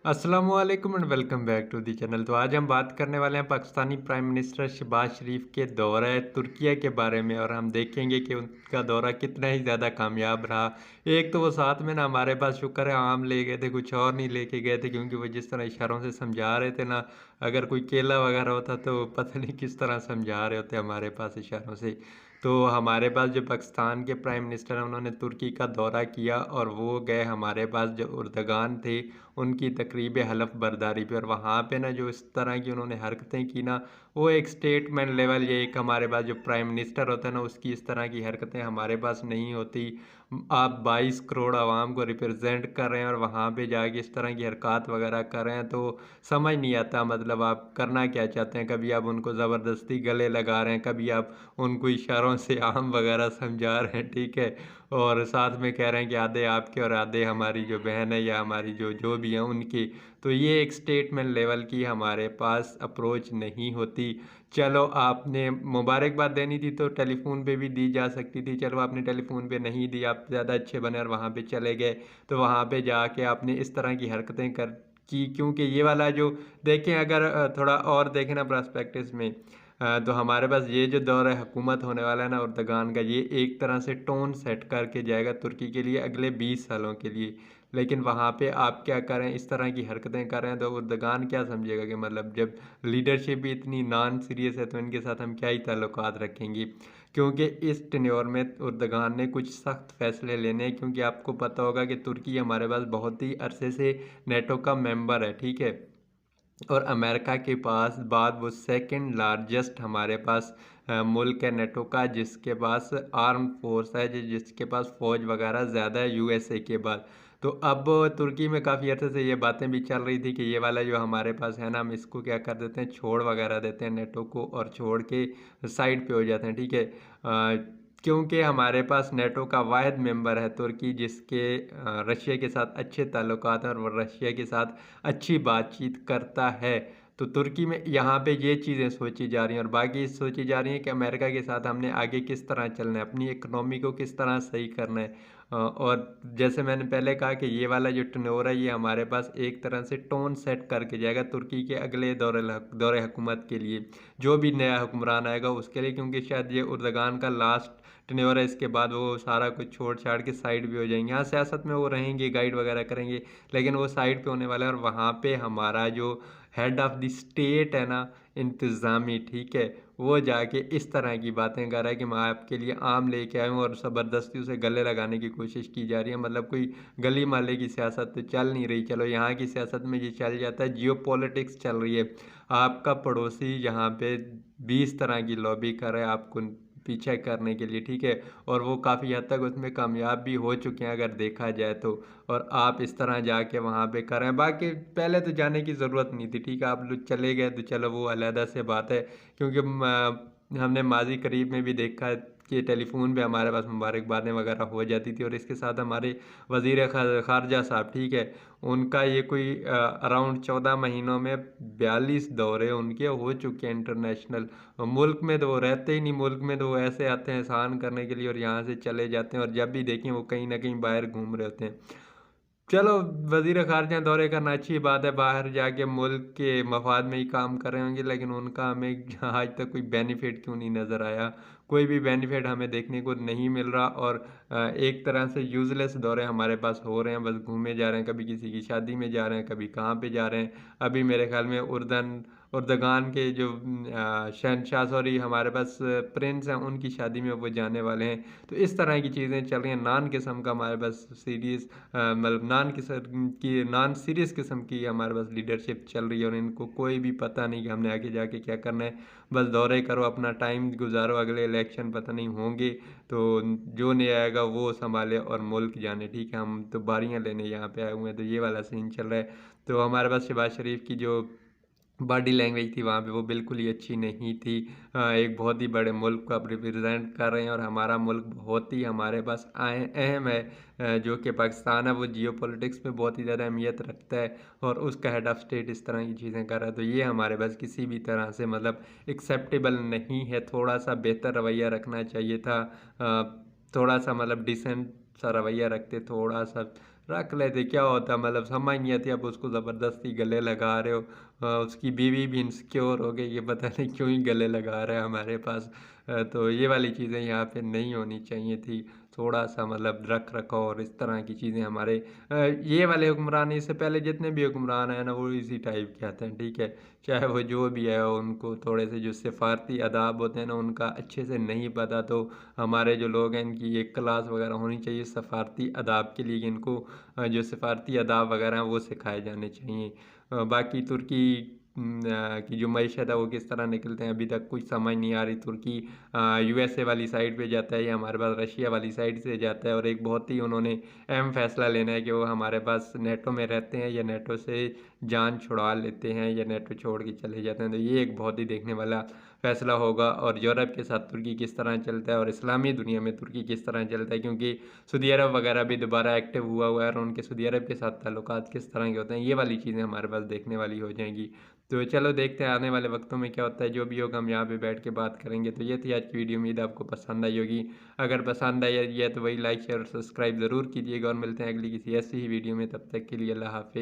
अस्सलामुअलैकुम and welcome back to the channel. तो आज हम बात करने वाले हैं पाकिस्तानी प्राइम मिनिस्टर शहबाज शरीफ के दौरे तुर्किया के बारे में, और हम देखेंगे कि उनका दौरा कितना ही ज़्यादा कामयाब रहा। एक तो वो साथ में ना हमारे पास शुक्र है आम ले गए थे, कुछ और नहीं लेके गए थे, क्योंकि वो जिस तरह इशारों से समझा रहे थे ना, अगर कोई केला वगैरह होता तो पता नहीं किस तरह समझा रहे होते हमारे पास इशारों से। तो हमारे पास जो पाकिस्तान के प्राइम मिनिस्टर हैं उन्होंने तुर्की का दौरा किया, और वो गए हमारे पास जो उर्दगान थे उनकी तकरीब हलफ बर्दारी पे। और वहाँ पे ना जो इस तरह की उन्होंने हरकतें की ना, वो एक स्टेटमेंट लेवल, ये एक हमारे पास जो प्राइम मिनिस्टर होता है ना उसकी इस तरह की हरकतें हमारे पास नहीं होती। आप 22 करोड़ आवाम को रिप्रेजेंट कर रहे हैं और वहाँ पे जाके इस तरह की हरकत वगैरह कर रहे हैं, तो समझ नहीं आता मतलब आप करना क्या चाहते हैं। कभी आप उनको ज़बरदस्ती गले लगा रहे हैं, कभी आप उनको इशारों से आम वगैरह समझा रहे हैं, ठीक है, और साथ में कह रहे हैं कि आधे आपके और आधे हमारी जो बहन है या हमारी जो जो भी हैं उनकी। तो ये एक स्टेटमेंट लेवल की हमारे पास अप्रोच नहीं होती। चलो आपने मुबारकबाद देनी थी तो टेलीफोन पे भी दी जा सकती थी, चलो आपने टेलीफोन पे नहीं दी, आप ज़्यादा अच्छे बने और वहाँ पे चले गए। तो वहाँ पे जाके आपने इस तरह की हरकतें कर की, क्योंकि ये वाला जो देखें, अगर थोड़ा और देखें ना पर्सपेक्टिव में, तो हमारे पास ये जो दौर है हुकूमत होने वाला है ना उर्दगान का, ये एक तरह से टोन सेट करके जाएगा तुर्की के लिए अगले 20 सालों के लिए। लेकिन वहाँ पे आप क्या करें, इस तरह की हरकतें कर रहे हैं, तो उर्दगान क्या समझेगा कि मतलब जब लीडरशिप भी इतनी नॉन सीरियस है तो इनके साथ हम क्या ही ताल्लुकात रखेंगे। क्योंकि इस टेन्योर में उर्दगान ने कुछ सख्त फैसले लेने हैं, क्योंकि आपको पता होगा कि तुर्की हमारे पास बहुत ही अरसे से नेटो का मेंबर है, ठीक है, और अमेरिका के पास बाद वो सेकंड लार्जेस्ट हमारे पास मुल्क है नेटो का, जिसके पास आर्म फोर्स है, जिसके पास फ़ौज वगैरह ज़्यादा है यूएसए के बाद। तो अब तुर्की में काफ़ी अर्से से ये बातें भी चल रही थी कि ये वाला जो हमारे पास है ना, हम इसको क्या कर देते हैं, छोड़ वगैरह देते हैं नेटो को और छोड़ के साइड पे हो जाते हैं, ठीक है। क्योंकि हमारे पास नेटो का वाहिद मेंबर है तुर्की, जिसके रशिया के साथ अच्छे ताल्लुकात हैं और वो रशिया के साथ अच्छी बातचीत करता है। तो तुर्की में यहाँ पे ये चीज़ें सोची जा रही हैं, और बाकी सोची जा रही हैं कि अमेरिका के साथ हमने आगे किस तरह चलना है, अपनी इकनॉमी को किस तरह सही करना है। और जैसे मैंने पहले कहा कि ये वाला जो टर्नओवर है ये हमारे पास एक तरह से टोन सेट करके जाएगा तुर्की के अगले दौरे हुकूमत के लिए, जो भी नया हुक्मरान आएगा उसके लिए, क्योंकि शायद ये उर्दगान का लास्ट टेन्योर है। इसके बाद वो सारा कुछ छोड़ छाड़ के साइड भी हो जाएंगे। हाँ, सियासत में वो रहेंगे, गाइड वगैरह करेंगे, लेकिन वो साइड पे होने वाला है। और वहाँ पे हमारा जो हेड ऑफ़ द स्टेट है ना, इंतज़ामी, ठीक है, वो जाके इस तरह की बातें कर रहा है कि मैं आपके लिए आम लेके आया हूँ, और ज़बरदस्ती उसे गले लगाने की कोशिश की जा रही है। मतलब कोई गली मोहल्ले की सियासत तो चल नहीं रही। चलो यहाँ की सियासत में ये चल जाता है, जियोपॉलिटिक्स चल रही है। आपका पड़ोसी यहाँ पे 20 तरह की लॉबी कर रहा है आपको पीछे करने के लिए, ठीक है, और वो काफ़ी हद तक उसमें कामयाब भी हो चुके हैं अगर देखा जाए तो। और आप इस तरह जाके वहाँ पे कर रहे हैं, बाकी पहले तो जाने की ज़रूरत नहीं थी, ठीक है, आप लोग चले गए तो चलो वो अलहदा से बात है। क्योंकि हमने माजी करीब में भी देखा है कि टेलीफोन पे हमारे पास मुबारकबादें वगैरह हो जाती थी, और इसके साथ हमारे वज़ीर ख़ारजा साहब, ठीक है, उनका ये कोई अराउंड 14 महीनों में 42 दौरे उनके हो चुके हैं इंटरनेशनल। मुल्क में तो वो रहते ही नहीं, मुल्क में तो वो ऐसे आते हैं एहसान करने के लिए और यहाँ से चले जाते हैं, और जब भी देखें वो कहीं ना कहीं बाहर घूम रहे होते हैं। चलो, वज़ीर ख़ारजा दौरे करना अच्छी बात है, बाहर जाके मुल्क के मफाद में ही काम कर रहे होंगे, लेकिन उनका हमें आज तक कोई बेनिफिट क्यों नहीं नज़र आया। कोई भी बेनिफिट हमें देखने को नहीं मिल रहा, और एक तरह से यूज़लेस दौरे हमारे पास हो रहे हैं, बस घूमे जा रहे हैं, कभी किसी की शादी में जा रहे हैं, कभी कहाँ पे जा रहे हैं। अभी मेरे ख़्याल में उर्दगान के जो शहनशाह, सॉरी, हमारे पास प्रिंस हैं, उनकी शादी में वो जाने वाले हैं। तो इस तरह की चीज़ें चल रही हैं। नान किस्म का हमारे पास सीरीज़, मतलब नॉन सीरियस किस्म की हमारे पास लीडरशिप चल रही है, और इनको कोई भी पता नहीं कि हमने आगे जाके क्या करना है। बस दौरे करो, अपना टाइम गुजारो, अगले इलेक्शन पता नहीं होंगे तो जो नहीं आएगा वो संभाले और मुल्क जाने, ठीक है, हम तो बारियां लेने यहाँ पे आए हुए हैं। तो ये वाला सीन चल रहा है। तो हमारे पास शहबाज शरीफ की जो बॉडी लैंग्वेज थी वहाँ पे वो बिल्कुल ही अच्छी नहीं थी। एक बहुत ही बड़े मुल्क को आप रिप्रेजेंट कर रहे हैं, और हमारा मुल्क बहुत ही हमारे पास अहम है, जो कि पाकिस्तान है, वो जियो पॉलिटिक्स में बहुत ही ज़्यादा अहमियत रखता है, और उसका हेड ऑफ स्टेट इस तरह की चीज़ें कर रहा है। तो ये हमारे पास किसी भी तरह से मतलब एक्सेप्टेबल नहीं है। थोड़ा सा बेहतर रवैया रखना चाहिए था, थोड़ा सा मतलब डिसेंट सा रवैया रखते, थोड़ा सा रख लेते, क्या होता, मतलब समझ नहीं आती, अब उसको ज़बरदस्ती गले लगा रहे हो। उसकी बीवी भी इनसिक्योर हो गई, ये पता नहीं क्यों ही गले लगा रहा है हमारे पास। तो ये वाली चीज़ें यहाँ पे नहीं होनी चाहिए थी। थोड़ा सा मतलब रख रखाव और इस तरह की चीज़ें हमारे ये वाले हुक्मरान, इससे पहले जितने भी हुक्मरान हैं ना, वो इसी टाइप के आते हैं, ठीक है। चाहे वो जो भी है, उनको थोड़े से जो सिफारती आदाब होते हैं ना, उनका अच्छे से नहीं पता। तो हमारे जो लोग हैं, इनकी एक क्लास वगैरह होनी चाहिए सफ़ारती आदाब के लिए, कि इनको जो सफ़ारती आदाब वगैरह हैं वो सिखाए जाने चाहिए। बाकी तुर्की की जो मईशत है वो किस तरह निकलते हैं, अभी तक कुछ समझ नहीं आ रही। तुर्की यूएसए वाली साइड पे जाता है या हमारे पास रशिया वाली साइड से जाता है, और एक बहुत ही उन्होंने अहम फैसला लेना है कि वो हमारे पास नेटो में रहते हैं या नेटो से जान छुड़वा लेते हैं या नेटो छोड़ के चले जाते हैं। तो ये एक बहुत ही देखने वाला फैसला होगा। और यूरोप के साथ तुर्की किस तरह चलता है और इस्लामी दुनिया में तुर्की किस तरह चलता है, क्योंकि सऊदी अरब वगैरह भी दोबारा एक्टिव हुआ हुआ है, और उनके सऊदी अरब के साथ ताल्लुकात किस तरह के होते हैं, ये वाली चीज़ें हमारे पास देखने वाली हो जाएंगी। तो चलो देखते हैं आने वाले वक्तों में क्या होता है। जो भी होगा हम यहाँ पे बैठ के बात करेंगे। तो ये थी आज की वीडियो, उम्मीद है आपको पसंद आई होगी। अगर पसंद आई है तो वही लाइक शेयर और सब्सक्राइब ज़रूर कीजिएगा, और मिलते हैं अगली किसी ऐसी ही वीडियो में। तब तक के लिए अल्लाह हाफ़िज़।